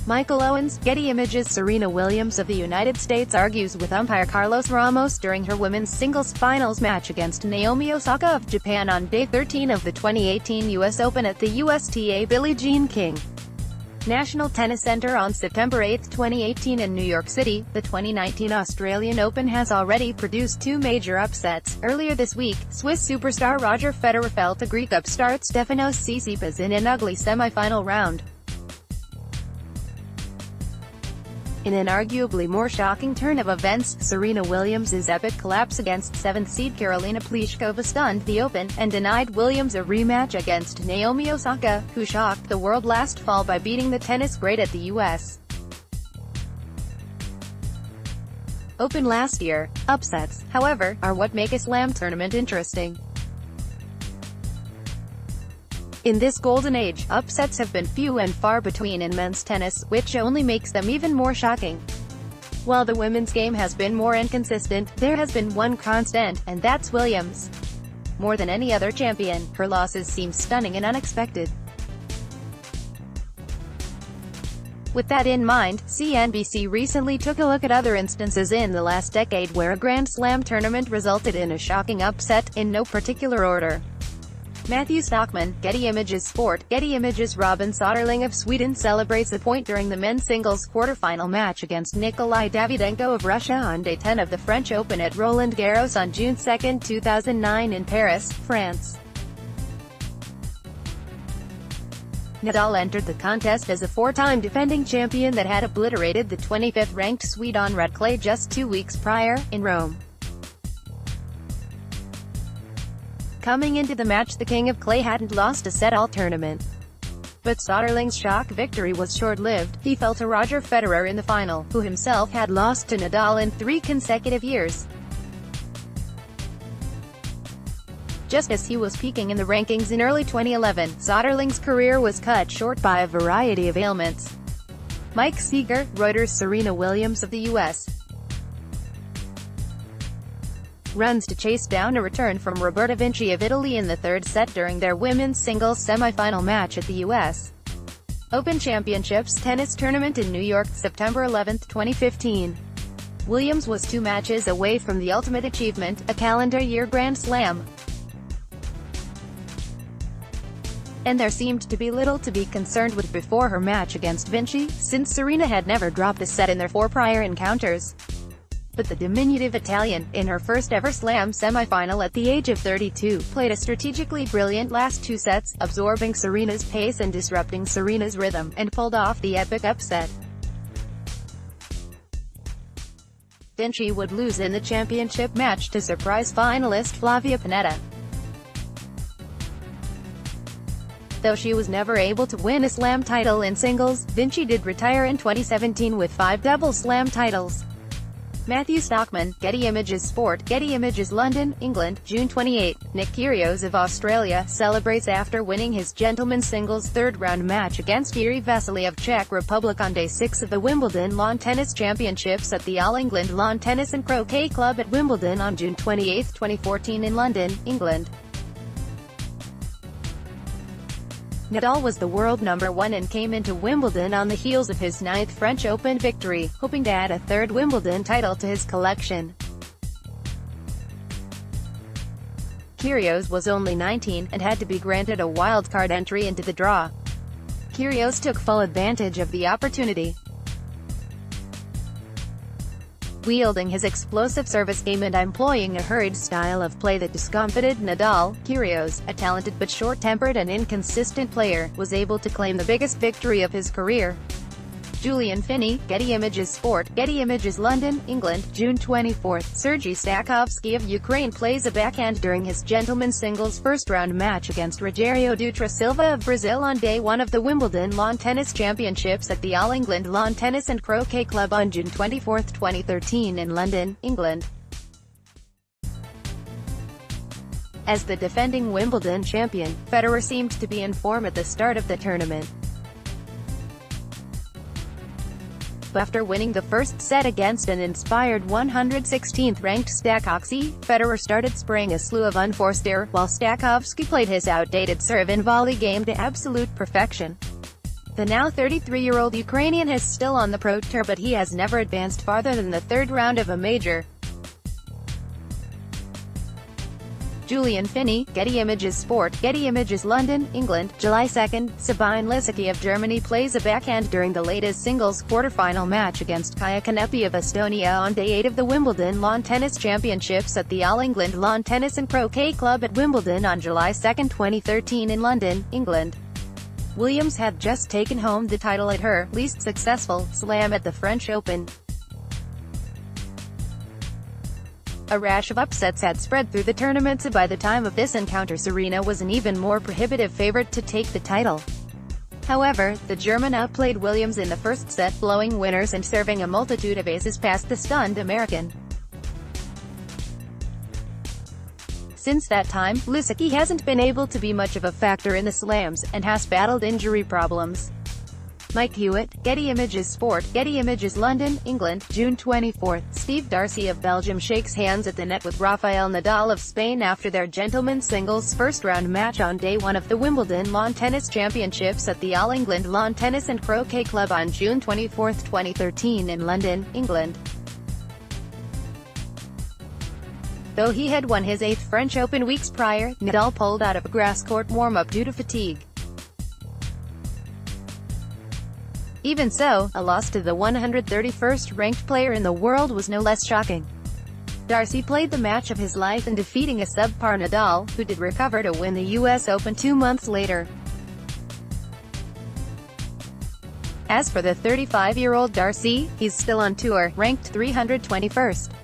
Michael Owens, Getty Images Serena Williams of the United States argues with umpire Carlos Ramos during her women's singles finals match against Naomi Osaka of Japan on Day 13 of the 2018 US Open at the USTA Billie Jean King National Tennis Center on September 8, 2018 in New York City. The 2019 Australian Open has already produced two major upsets. Earlier this week, Swiss superstar Roger Federer fell to Greek upstart Stefanos Tsitsipas in an ugly semi-final round. In an arguably more shocking turn of events, Serena Williams' epic collapse against 7th seed Karolina Pliskova stunned the Open, and denied Williams a rematch against Naomi Osaka, who shocked the world last fall by beating the tennis great at the U.S. Open last year. Upsets, however, are what make a slam tournament interesting. In this golden age, upsets have been few and far between in men's tennis, which only makes them even more shocking. While the women's game has been more inconsistent, there has been one constant, and that's Williams. More than any other champion, her losses seem stunning and unexpected. With that in mind, CNBC recently took a look at other instances in the last decade where a Grand Slam tournament resulted in a shocking upset, in no particular order. Matthew Stockman, Getty Images Sport. Getty Images Robin Soderling of Sweden celebrates a point during the men's singles quarterfinal match against Nikolai Davydenko of Russia on Day 10 of the French Open at Roland Garros on June 2, 2009 in Paris, France. Nadal entered the contest as a four-time defending champion that had obliterated the 25th-ranked Swede on red clay just 2 weeks prior, in Rome. Coming into the match, the King of Clay hadn't lost a set all tournament. But Soderling's shock victory was short-lived. He fell to Roger Federer in the final, who himself had lost to Nadal in 3 consecutive years. Just as he was peaking in the rankings in early 2011, Soderling's career was cut short by a variety of ailments. Mike Seeger, Reuters. Serena Williams of the U.S. runs to chase down a return from Roberta Vinci of Italy in the third set during their women's singles semi-final match at the U.S. Open Championships tennis tournament in New York, September 11, 2015. Williams was 2 matches away from the ultimate achievement, a calendar year Grand Slam. And there seemed to be little to be concerned with before her match against Vinci, since Serena had never dropped a set in their 4 prior encounters. But the diminutive Italian, in her first-ever Slam semi-final at the age of 32, played a strategically brilliant last 2 sets, absorbing Serena's pace and disrupting Serena's rhythm, and pulled off the epic upset. Vinci would lose in the championship match to surprise finalist Flavia Pennetta. Though she was never able to win a Slam title in singles, Vinci did retire in 2017 with 5 double Slam titles. Matthew Stockman, Getty Images Sport. Getty Images London, England, June 28. Nick Kyrgios of Australia celebrates after winning his gentlemen's singles third-round match against Jiří Veselý of Czech Republic on Day 6 of the Wimbledon Lawn Tennis Championships at the All England Lawn Tennis and Croquet Club at Wimbledon on June 28, 2014 in London, England. Nadal was the world #1 and came into Wimbledon on the heels of his 9th French Open victory, hoping to add a 3rd Wimbledon title to his collection. Kyrgios was only 19, and had to be granted a wildcard entry into the draw. Kyrgios took full advantage of the opportunity. Wielding his explosive service game and employing a hurried style of play that discomfited Nadal, Kyrgios, a talented but short-tempered and inconsistent player, was able to claim the biggest victory of his career. Julian Finney, Getty Images Sport. Getty Images London, England, June 24. Sergei Stakhovsky of Ukraine plays a backhand during his gentlemen's singles first-round match against Rogério Dutra Silva of Brazil on Day 1 of the Wimbledon Lawn Tennis Championships at the All England Lawn Tennis and Croquet Club on June 24, 2013 in London, England. As the defending Wimbledon champion, Federer seemed to be in form at the start of the tournament. After winning the first set against an inspired 116th-ranked Stakhovsky, Federer started spraying a slew of unforced error, while Stakhovsky played his outdated serve and volley game to absolute perfection. The now 33-year-old Ukrainian is still on the pro tour, but he has never advanced farther than the third round of a major. Julian Finney, Getty Images Sport, Getty Images London, England, July 2. Sabine Lisicki of Germany plays a backhand during the latest singles quarterfinal match against Kaia Kanepi of Estonia on Day 8 of the Wimbledon Lawn Tennis Championships at the All England Lawn Tennis and Croquet Club at Wimbledon on July 2, 2013 in London, England. Williams had just taken home the title at her least successful slam at the French Open. A rash of upsets had spread through the tournament, so by the time of this encounter Serena was an even more prohibitive favorite to take the title. However, the German outplayed Williams in the first set, blowing winners and serving a multitude of aces past the stunned American. Since that time, Lisicki hasn't been able to be much of a factor in the slams, and has battled injury problems. Mike Hewitt, Getty Images Sport, Getty Images London, England, June 24. Steve Darcy of Belgium shakes hands at the net with Rafael Nadal of Spain after their gentlemen's singles first-round match on Day 1 of the Wimbledon Lawn Tennis Championships at the All England Lawn Tennis and Croquet Club on June 24, 2013 in London, England. Though he had won his 8th French Open weeks prior, Nadal pulled out of a grass court warm-up due to fatigue. Even so, a loss to the 131st ranked player in the world was no less shocking. Darcy played the match of his life in defeating a subpar Nadal, who did recover to win the US Open 2 months later. As for the 35-year-old Darcy, he's still on tour, ranked 321st.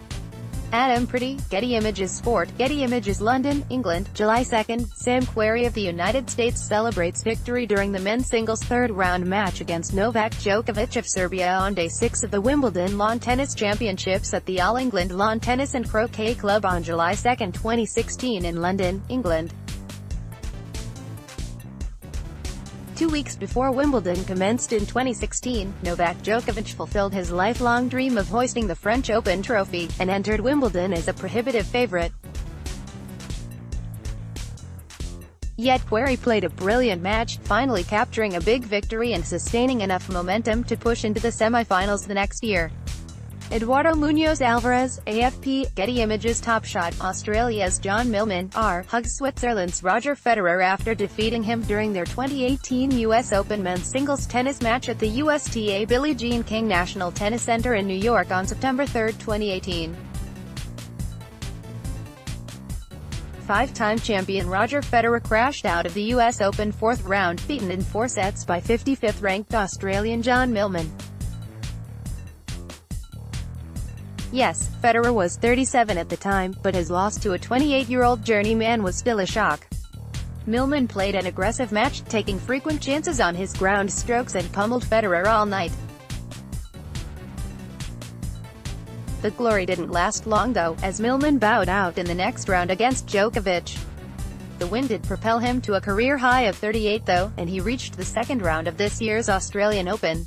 Adam Pretty, Getty Images Sport, Getty Images London, England, July 2. Sam Querrey of the United States celebrates victory during the men's singles third-round match against Novak Djokovic of Serbia on Day 6 of the Wimbledon Lawn Tennis Championships at the All England Lawn Tennis and Croquet Club on July 2, 2016 in London, England. 2 weeks before Wimbledon commenced in 2016, Novak Djokovic fulfilled his lifelong dream of hoisting the French Open trophy, and entered Wimbledon as a prohibitive favorite. Yet Querrey played a brilliant match, finally capturing a big victory and sustaining enough momentum to push into the semi-finals the next year. Eduardo Munoz Alvarez, AFP, Getty Images Top Shot, Australia's John Millman, hugs Switzerland's Roger Federer after defeating him during their 2018 US Open men's singles tennis match at the USTA Billie Jean King National Tennis Center in New York on September 3, 2018. Five-time champion Roger Federer crashed out of the US Open fourth round, beaten in 4 sets by 55th-ranked Australian John Millman. Yes, Federer was 37 at the time, but his loss to a 28-year-old journeyman was still a shock. Millman played an aggressive match, taking frequent chances on his ground strokes and pummeled Federer all night. The glory didn't last long though, as Millman bowed out in the next round against Djokovic. The win did propel him to a career high of 38 though, and he reached the second round of this year's Australian Open.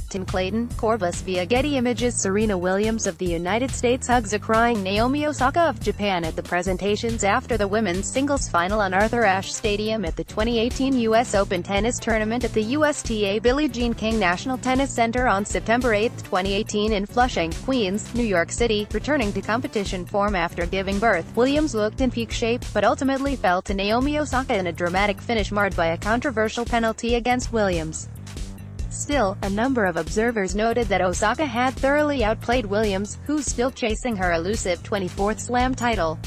Tim Clayton, Corbus via Getty Images Serena Williams of the United States hugs a crying Naomi Osaka of Japan at the presentations after the women's singles final on Arthur Ashe Stadium at the 2018 US Open Tennis Tournament at the USTA Billie Jean King National Tennis Center on September 8, 2018 in Flushing, Queens, New York City. Returning to competition form after giving birth, Williams looked in peak shape, but ultimately fell to Naomi Osaka in a dramatic finish marred by a controversial penalty against Williams. Still, a number of observers noted that Osaka had thoroughly outplayed Williams, who's still chasing her elusive 24th Slam title.